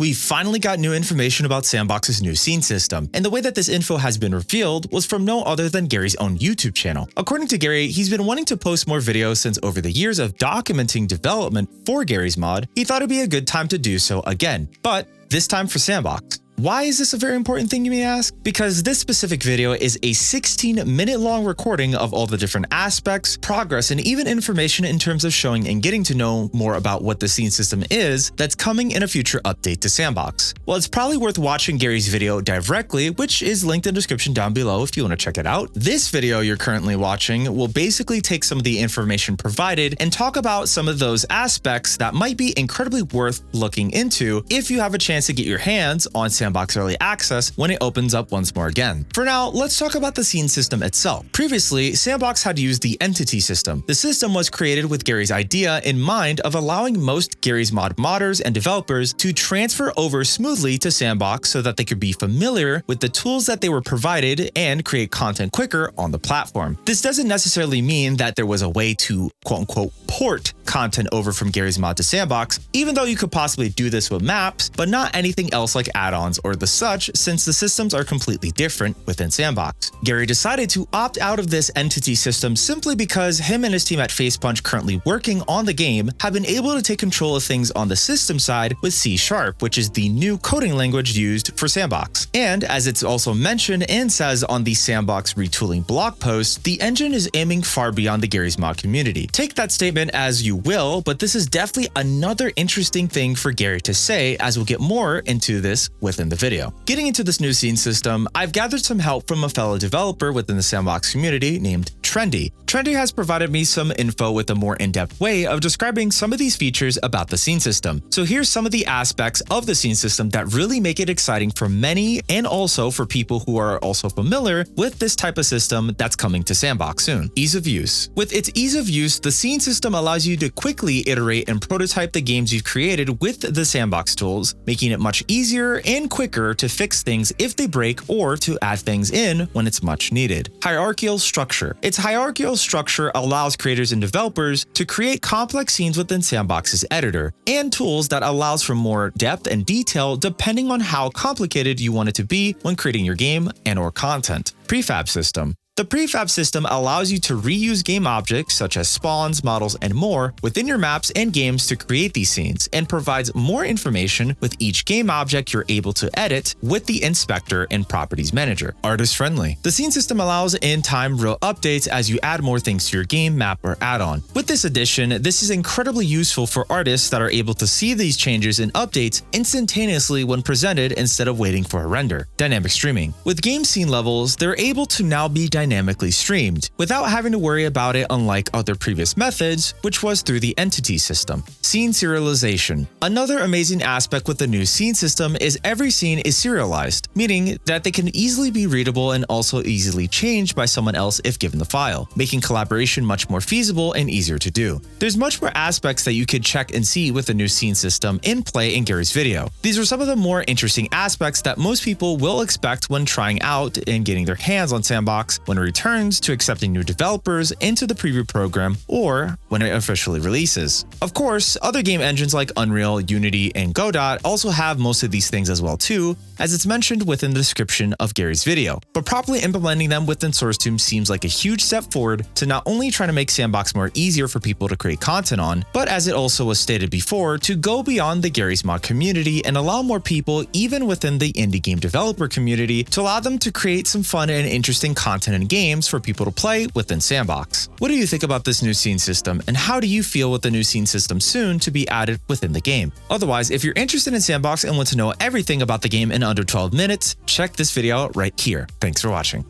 We finally got new information about S&box's new scene system, and the way that this info has been revealed was from no other than Gary's own YouTube channel. According to Gary, he's been wanting to post more videos since over the years of documenting development for Gary's mod, he thought it'd be a good time to do so again, but this time for S&box. Why is this a very important thing, you may ask? Because this specific video is a 16-minute long recording of all the different aspects, progress, and even information in terms of showing and getting to know more about what the scene system is that's coming in a future update to S&box. Well, it's probably worth watching Gary's video directly, which is linked in the description down below if you want to check it out. This video you're currently watching will basically take some of the information provided and talk about some of those aspects that might be incredibly worth looking into if you have a chance to get your hands on S&box Early Access when it opens up once more again. For now, let's talk about the scene system itself. Previously, S&box had used the entity system. The system was created with Gary's idea in mind of allowing most Gary's mod modders and developers to transfer over smoothly to S&box so that they could be familiar with the tools that they were provided and create content quicker on the platform. This doesn't necessarily mean that there was a way to quote-unquote port content over from Gary's mod to S&box, even though you could possibly do this with maps, but not anything else like add-ons or the such, since the systems are completely different within S&box. Gary decided to opt out of this entity system simply because him and his team at Facepunch currently working on the game have been able to take control of things on the system side with C#, which is the new coding language used for S&box. And as it's also mentioned and says on the S&box retooling blog post, the engine is aiming far beyond the Gary's mod community. Take that statement as you will, but this is definitely another interesting thing for Gary to say, as we'll get more into this within the video. Getting into this new scene system, I've gathered some help from a fellow developer within the S&box community named Trende. Trende has provided me some info with a more in-depth way of describing some of these features about the scene system. So here's some of the aspects of the scene system that really make it exciting for many and also for people who are also familiar with this type of system that's coming to S&box soon. Ease of use. With its ease of use, the scene system allows you to quickly iterate and prototype the games you've created with the S&box tools, making it much easier and quicker to fix things if they break or to add things in when it's much needed. Hierarchial structure. Its hierarchical structure allows creators and developers to create complex scenes within S&box's editor, and tools that allows for more depth and detail depending on how complicated you want it to be when creating your game and/or content. Prefab system. The prefab system allows you to reuse game objects such as spawns, models, and more within your maps and games to create these scenes, and provides more information with each game object you're able to edit with the inspector and properties manager. Artist friendly. The scene system allows in-time real updates as you add more things to your game, map, or add-on. With this addition, this is incredibly useful for artists that are able to see these changes and updates instantaneously when presented instead of waiting for a render. Dynamic streaming. With game scene levels, they're able to now be dynamically streamed without having to worry about it, unlike other previous methods, which was through the entity system. Scene serialization. Another amazing aspect with the new scene system is every scene is serialized, meaning that they can easily be readable and also easily changed by someone else if given the file, making collaboration much more feasible and easier to do. There's much more aspects that you could check and see with the new scene system in play in Gary's video. These are some of the more interesting aspects that most people will expect when trying out and getting their hands on S&box when it returns to accepting new developers into the preview program or when it officially releases. Of course, other game engines like Unreal, Unity, and Godot also have most of these things as well too, as it's mentioned within the description of Gary's video. But properly implementing them within SourceTube seems like a huge step forward to not only trying to make S&box more easier for people to create content on, but as it also was stated before, to go beyond the Gary's mod community and allow more people, even within the indie game developer community, to allow them to create some fun and interesting content and games for people to play within S&box. What do you think about this new scene system, and how do you feel with the new scene system soon to be added within the game? Otherwise, if you're interested in S&box and want to know everything about the game in under 12 minutes, check this video out right here. Thanks for watching.